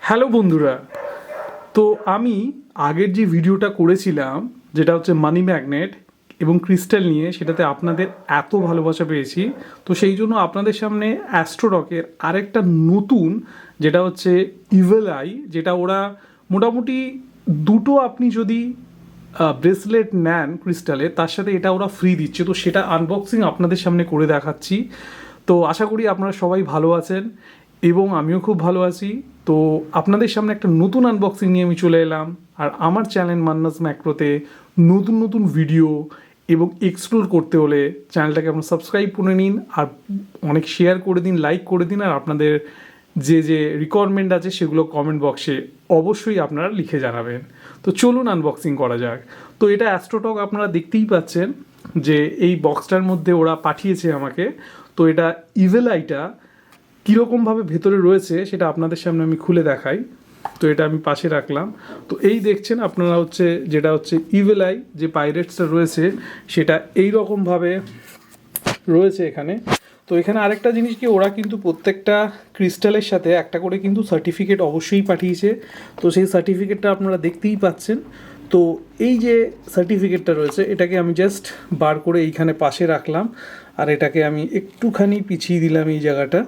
Hello বন্ধুরা, তো আমি আগের যে ভিডিওটা করেছিলাম যেটা হচ্ছে মানি ম্যাগনেট এবং ক্রিস্টাল নিয়ে, সেটাতে আপনাদের এত ভালোবাসা পেয়েছি। তো সেই জন্য আপনাদের সামনে অ্যাস্ট্রোরকের আরেকটা নতুন যেটা হচ্ছে ইভেল আই, যেটা ওরা মোটামুটি দুটো আপনি যদি ব্রেসলেট নেন ক্রিস্টালে, তার সাথে এটা ওরা ফ্রি দিচ্ছে। তো সেটা আনবক্সিং আপনাদের সামনে করে দেখাচ্ছি। তো আশা করি আপনারা সবাই ভালো আছেন এবং আমিও খুব ভালো আছি। তো আপনাদের সামনে একটা নতুন আনবক্সিং নিয়ে আমি চলে এলাম। আর আমার চ্যানেল মান্নাস ম্যাক্রোতে নতুন নতুন ভিডিও এবং এক্সপ্লোর করতে হলে চ্যানেলটাকে আপনারা সাবস্ক্রাইব করে নিন, আর অনেক শেয়ার করে দিন, লাইক করে দিন, আর আপনাদের যে যে রিকোয়ারমেন্ট আছে সেগুলো কমেন্ট বক্সে অবশ্যই আপনারা লিখে জানাবেন। তো চলুন আনবক্সিং করা যাক। তো এটা অ্যাস্ট্রোটক আপনারা দেখতেই পাচ্ছেন যে এই বক্সটার মধ্যে ওরা পাঠিয়েছে আমাকে। তো এটা ইভেল আইটা কীরকমভাবে ভেতরে রয়েছে সেটা আপনাদের সামনে আমি খুলে দেখাই। তো এটা আমি পাশে রাখলাম। তো এই দেখছেন আপনারা হচ্ছে যেটা হচ্ছে ইভেল আই যে পাইরেটসটা রয়েছে সেটা এই রকমভাবে রয়েছে এখানে। তো এখানে আরেকটা জিনিস কি, ওরা কিন্তু প্রত্যেকটা ক্রিস্টালের সাথে একটা করে কিন্তু সার্টিফিকেট অবশ্যই পাঠিয়েছে। তো সেই সার্টিফিকেটটা আপনারা দেখতেই পাচ্ছেন। তো এই যে সার্টিফিকেটটা রয়েছে এটাকে আমি জাস্ট বার করে এইখানে পাশে রাখলাম, আর এটাকে আমি একটুখানি পিছিয়ে দিলাম এই জায়গাটা,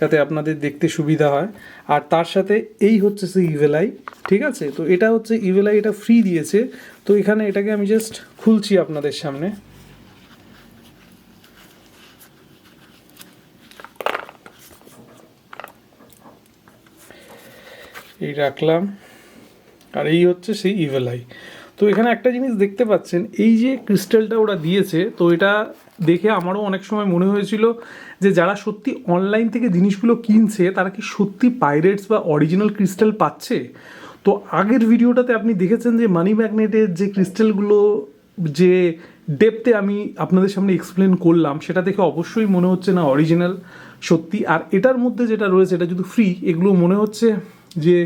যাতে আপনাদের দেখতে সুবিধা হয়। আর তার সাথে এই হচ্ছে সেই ইভেল আই, ঠিক আছে? তো এটা হচ্ছে ইভেল আই, এটা ফ্রি দিয়েছে। তো এখানে এটাকে আমি জাস্ট খুলছি আপনাদের সামনে। এই রাখলাম, আর এই হচ্ছে সেই ইভেল আই। তো এখানে একটা জিনিস দেখতে পাচ্ছেন, এই যে ক্রিস্টালটা ওরা দিয়েছে, তো এটা দেখে আমারও অনেক সময় মনে হয়েছিল যে যারা সত্যি অনলাইন থেকে জিনিসগুলো কিনছে তারা কি সত্যি পাইরেটস বা অরিজিনাল ক্রিস্টাল পাচ্ছে। তো আগের ভিডিওটাতে আপনি দেখেছেন যে মানি ম্যাগনেটের যে ক্রিস্টালগুলো যে ডেপথে আমি আপনাদের সামনে এক্সপ্লেন করলাম, সেটা দেখে অবশ্যই মনে হচ্ছে না অরিজিনাল সত্যি। আর এটার মধ্যে যেটা রয়েছে এটা যদি ফ্রি, এগুলো মনে হচ্ছে যে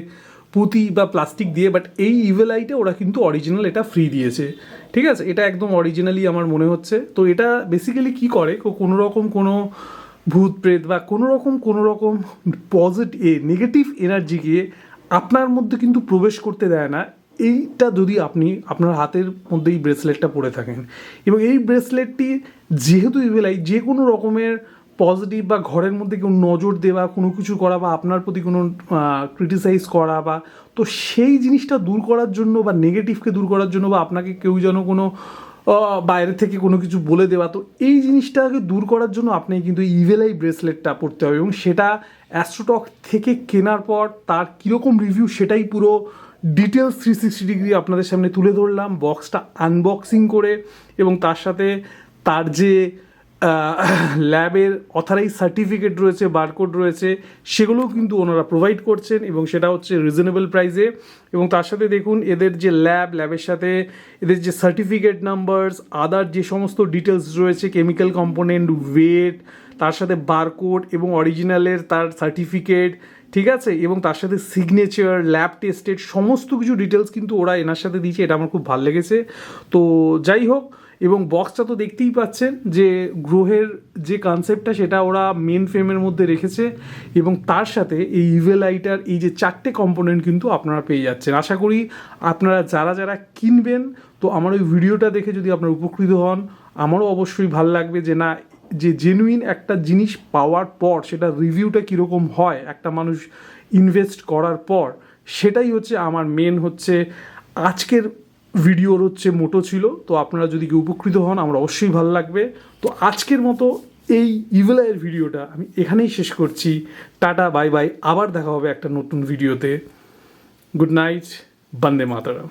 পুঁতি বা প্লাস্টিক দিয়ে, বাট এই ইভেল আইটা ওরা কিন্তু অরিজিনাল, এটা ফ্রি দিয়েছে, ঠিক আছে? এটা একদম অরিজিনালি আমার মনে হচ্ছে। তো এটা বেসিক্যালি কি করে, কোনো রকম কোনো ভূত প্রেত বা কোনো রকম নেগেটিভ এনার্জিকে আপনার মধ্যে কিন্তু প্রবেশ করতে দেয় না। এইটা যদি আপনি আপনার হাতের মধ্যে এই ব্রেসলেটটা পরে থাকেন, এবং এই ব্রেসলেটটি যেহেতু ইভেল আই, যে কোনো রকমের পজিটিভ বা ঘরের মধ্যে কেউ নজর দেওয়া, কোনো কিছু করা বা আপনার প্রতি কোনো ক্রিটিসাইজ করা, বা তো সেই জিনিসটা দূর করার জন্য বা নেগেটিভকে দূর করার জন্য, বা আপনাকে কেউ যেন কোনো বাইরে থেকে কোনো কিছু বলে দেওয়া, তো এই জিনিসটাকে দূর করার জন্য আপনি কিন্তু ইভেল আই ব্রেসলেটটা পরতে হবে। এবং সেটা অ্যাস্ট্রোটক থেকে কেনার পর তার কীরকম রিভিউ সেটাই পুরো ডিটেলস 360 ডিগ্রি আপনাদের সামনে তুলে ধরলাম বক্সটা আনবক্সিং করে। এবং তার সাথে তার যে ল্যাবের অথরাইজ সার্টিফিকেট রয়েছে, বারকোড রয়েছে, সেগুলোও কিন্তু ওনারা প্রোভাইড করছেন, এবং সেটা হচ্ছে রিজনেবল প্রাইসে। এবং তার সাথে দেখুন এদের যে ল্যাবের সাথে এদের যে সার্টিফিকেট নাম্বারস, আদার যে সমস্ত ডিটেলস রয়েছে, কেমিক্যাল কম্পোনেন্ট, ওয়েট, তার সাথে বারকোড এবং অরিজিনালের তার সার্টিফিকেট, ঠিক আছে? এবং তার সাথে সিগনেচার, ল্যাব টেস্টেড সমস্ত কিছু ডিটেলস কিন্তু ওরা এনার সাথে দিয়েছে। এটা আমার খুব ভালো লেগেছে। তো যাই হোক, এবং বক্সটা তো দেখতেই পাচ্ছেন যে গ্রহের যে কনসেপ্টটা সেটা ওরা মেন ফ্রেমের মধ্যে রেখেছে, এবং তার সাথে এই ইভেল আইটার এই যে 4টে কম্পোনেন্ট কিন্তু আপনারা পেয়ে যাচ্ছেন। আশা করি আপনারা যারা কিনবেন, তো আমার ওই ভিডিওটা দেখে যদি আপনারা উপকৃত হন, আমারও অবশ্যই ভালো লাগবে যে না, যে জেনুইন একটা জিনিস পাওয়ার পর সেটা রিভিউটা কীরকম হয় একটা মানুষ ইনভেস্ট করার পর, সেটাই হচ্ছে আমার মেন হচ্ছে আজকের ভিডিওর হচ্ছে মোটো ছিল। তো আপনারা যদি কেউ উপকৃত হন আমার অবশ্যই ভালো লাগবে। তো আজকের মতো এই ইভেল আইয়ের ভিডিওটা আমি এখানেই শেষ করছি। টাটা, বাই বাই, আবার দেখা হবে একটা নতুন ভিডিওতে। গুড নাইট, বন্দে মাতরম।